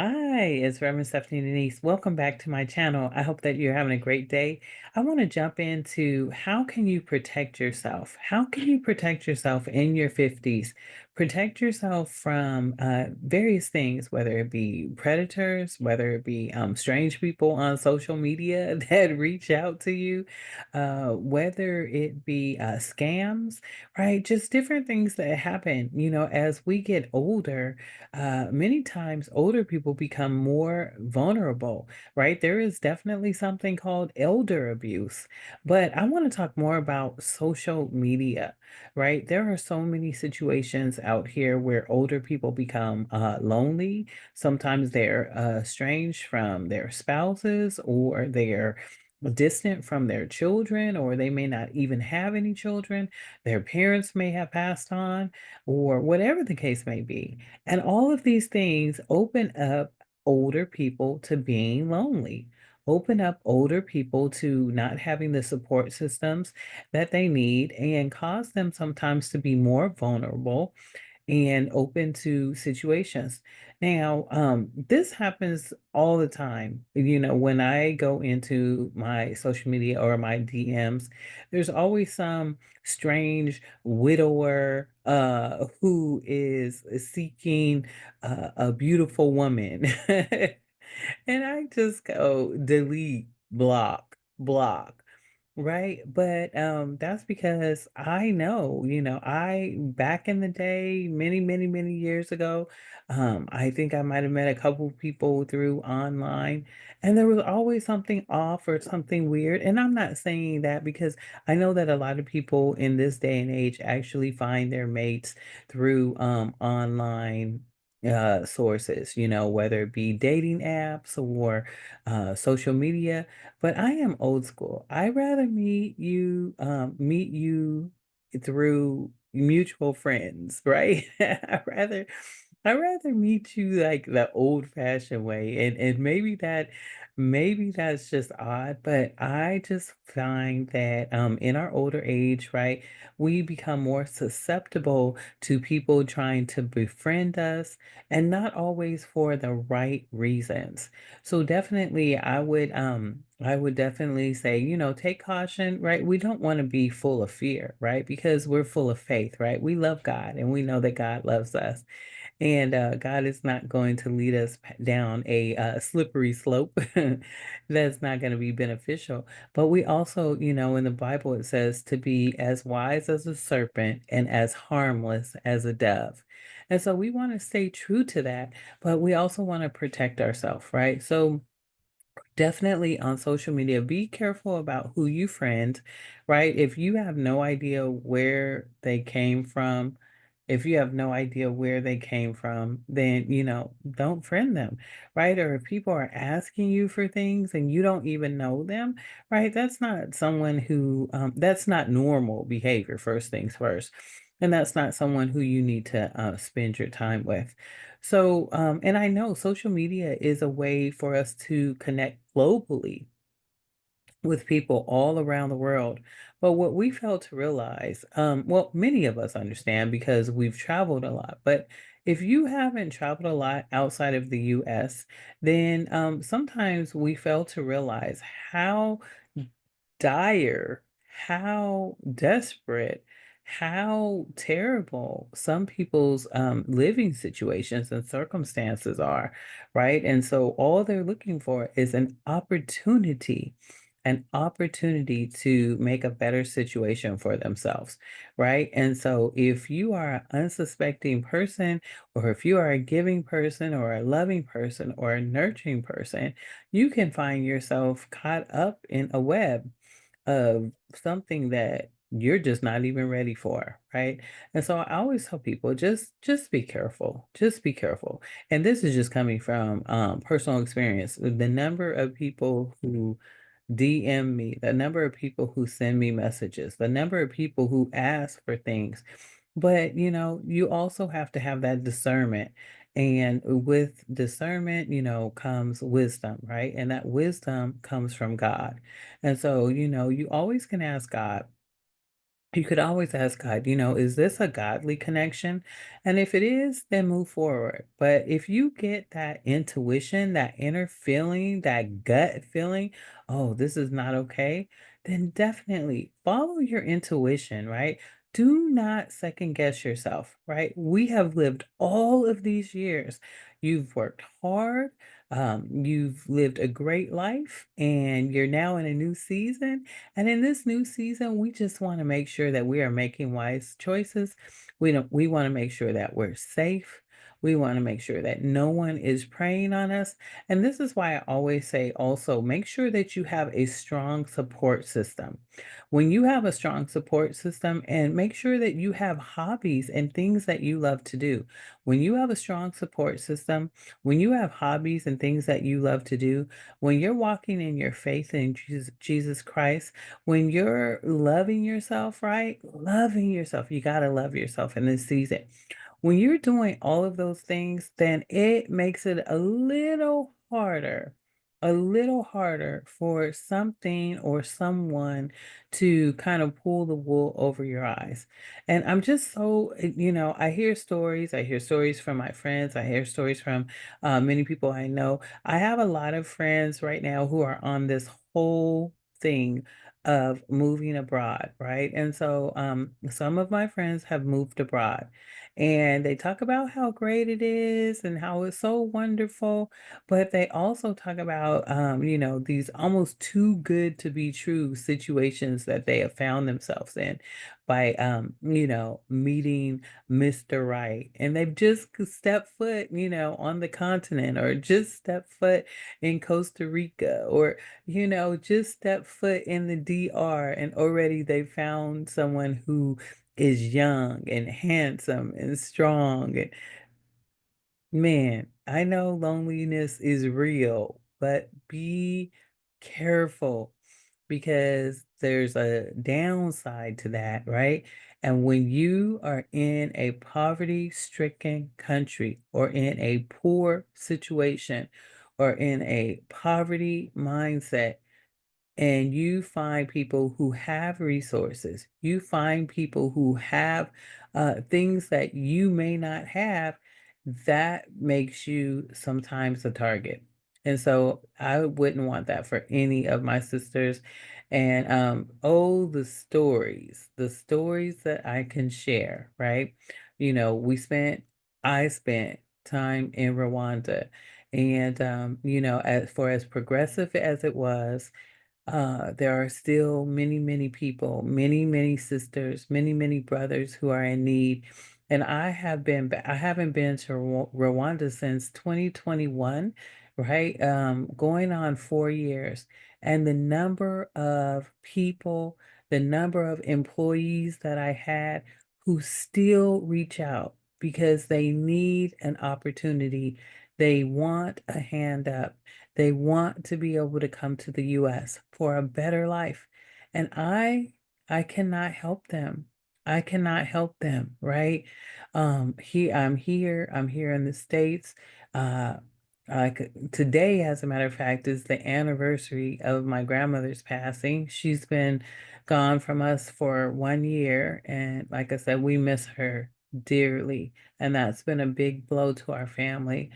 Hi, it's Revstephaniedenise. Welcome back to my channel. I hope that you're having a great day. I want to jump into how can you protect yourself? How can you protect yourself in your 50s? Protect yourself from various things, whether it be predators, whether it be strange people on social media that reach out to you, whether it be scams, right? Just different things that happen, as we get older. Many times older people become more vulnerable, right? There is definitely something called elder abuse, but I want to talk more about social media, right? There are so many situations out here where older people become lonely. Sometimes they're estranged from their spouses, or they're distant from their children, or they may not even have any children. Their parents may have passed on, or whatever the case may be. And all of these things open up older people to being lonely, open up older people to not having the support systems that they need, and cause them sometimes to be more vulnerable and open to situations. Now, this happens all the time. When I go into my social media or my DMs, there's always some strange widower who is seeking a beautiful woman. And I just go delete, block, block. Right, but, that's because I know, I back in the day, many, many, many years ago, I think I might have met a couple people through online, and there was always something off or something weird, and I'm not saying that because I know that a lot of people in this day and age actually find their mates through, online, sources, whether it be dating apps or, social media, but I am old school. I rather meet you through mutual friends, right? I rather meet you like the old-fashioned way. And maybe that's just odd, but I just find that in our older age, right, we become more susceptible to people trying to befriend us, and not always for the right reasons. So definitely I would definitely say, take caution, right? We don't want to be full of fear, right? Because we're full of faith, right? We love God and we know that God loves us. And God is not going to lead us down a slippery slope that's not going to be beneficial. But we also, in the Bible, it says to be as wise as a serpent and as harmless as a dove. And so we want to stay true to that, but we also want to protect ourselves, right? So, definitely on social media, be careful about who you friend, right? If you have no idea where they came from, if you have no idea where they came from, then, don't friend them, right? Or if people are asking you for things and you don't even know them, right? That's not someone who, that's not normal behavior, first things first. And that's not someone who you need to spend your time with. So, and I know social media is a way for us to connect globally with people all around the world. But what we fail to realize, well, many of us understand because we've traveled a lot, but if you haven't traveled a lot outside of the US, then sometimes we fail to realize how dire, how desperate, how terrible some people's living situations and circumstances are, right? And so all they're looking for is an opportunity to make a better situation for themselves, right? And so if you are an unsuspecting person, or if you are a giving person, or a loving person, or a nurturing person, you can find yourself caught up in a web of something that you're just not even ready for, right? And so I always tell people, just be careful. Just be careful. And this is just coming from personal experience. The number of people who DM me, the number of people who send me messages, the number of people who ask for things. But, you also have to have that discernment. And with discernment, comes wisdom, right? And that wisdom comes from God. And so, you always can ask God, You could always ask God, is this a godly connection? And if it is, then move forward. But if you get that intuition, that inner feeling, that gut feeling, oh, this is not okay, then definitely follow your intuition, right? Do not second guess yourself, right? We have lived all of these years. You've worked hard, you've lived a great life, and you're now in a new season. And in this new season, we just want to make sure that we are making wise choices. We want to make sure that we're safe. We want to make sure that no one is preying on us. And this is why I always say also make sure that you have a strong support system. When you have a strong support system, and make sure that you have hobbies and things that you love to do. When you have a strong support system, when you have hobbies and things that you love to do, when you're walking in your faith in Jesus Christ, when you're loving yourself, right? Loving yourself, you got to love yourself in this season. When you're doing all of those things, then it makes it a little harder for something or someone to kind of pull the wool over your eyes. And I'm just so, I hear stories from my friends, I hear stories from many people I know. I have a lot of friends right now who are on this whole thing of moving abroad, right? And so some of my friends have moved abroad, and they talk about how great it is and how it's so wonderful, but they also talk about, these almost too good to be true situations that they have found themselves in by, meeting Mr. Right. And they've just stepped foot, on the continent, or just stepped foot in Costa Rica, or, just step foot in the DR, and already they found someone who is young and handsome and strong. And man, I know loneliness is real, but be careful, because there's a downside to that, right? And when you are in a poverty-stricken country, or in a poor situation, or in a poverty mindset, and you find people who have resources, you find people who have things that you may not have, that makes you sometimes a target. And so I wouldn't want that for any of my sisters. And oh, the stories that I can share, right? I spent time in Rwanda. And as progressive as it was, there are still many, many people, many, many sisters, many, many brothers who are in need. And I haven't been to Rwanda since 2021, right? Going on 4 years. And the number of people, the number of employees that I had who still reach out because they need an opportunity. They want a hand up. They want to be able to come to the US for a better life. And I cannot help them. I cannot help them, right? I'm here in the States. Uh Today, as a matter of fact, is the anniversary of my grandmother's passing. She's been gone from us for 1 year, and like I said, we miss her dearly, and that's been a big blow to our family.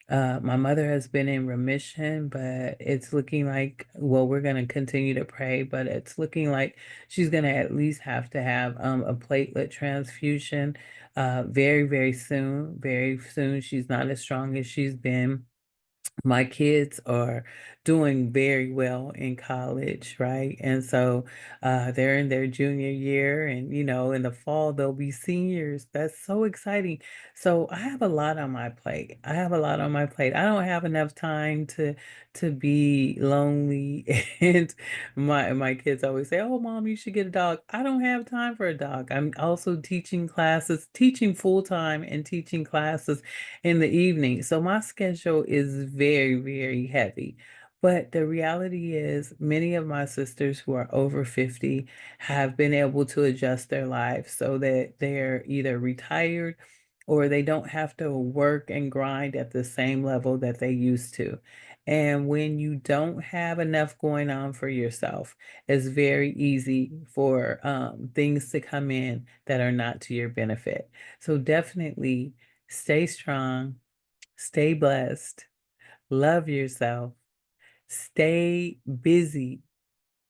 My mother has been in remission, but it's looking like, well, we're going to continue to pray, but it's looking like she's going to at least have to have a platelet transfusion very, very soon. Very soon. She's not as strong as she's been. My kids are doing very well in college, right? And so they're in their junior year, and in the fall they'll be seniors. That's so exciting. So I have a lot on my plate. I have a lot on my plate. I don't have enough time to be lonely. And my kids always say, "Oh, mom, you should get a dog." I don't have time for a dog. I'm also teaching classes, teaching full time, and teaching classes in the evening. So my schedule is very, very heavy. But the reality is, many of my sisters who are over 50 have been able to adjust their lives so that they're either retired or they don't have to work and grind at the same level that they used to. And when you don't have enough going on for yourself, it's very easy for things to come in that are not to your benefit. So definitely stay strong, stay blessed, love yourself, stay busy,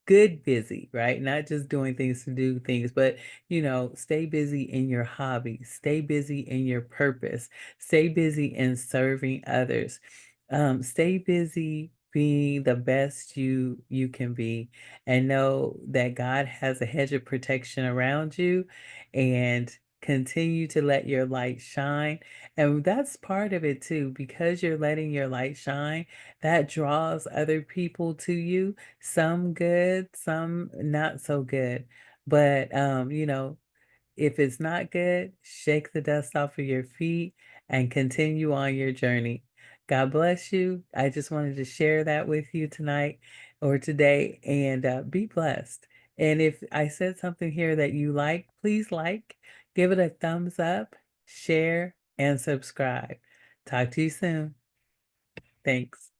good busy, right? Not just doing things to do things, but stay busy in your hobby, stay busy in your purpose, stay busy in serving others. Stay busy being the best you can be, and know that God has a hedge of protection around you, and continue to let your light shine. And that's part of it too, because you're letting your light shine, that draws other people to you, some good, some not so good. But if it's not good, shake the dust off of your feet and continue on your journey. God bless you. I just wanted to share that with you tonight or today, and be blessed. And if I said something here that you like, please give it a thumbs up, share, and subscribe. Talk to you soon. Thanks.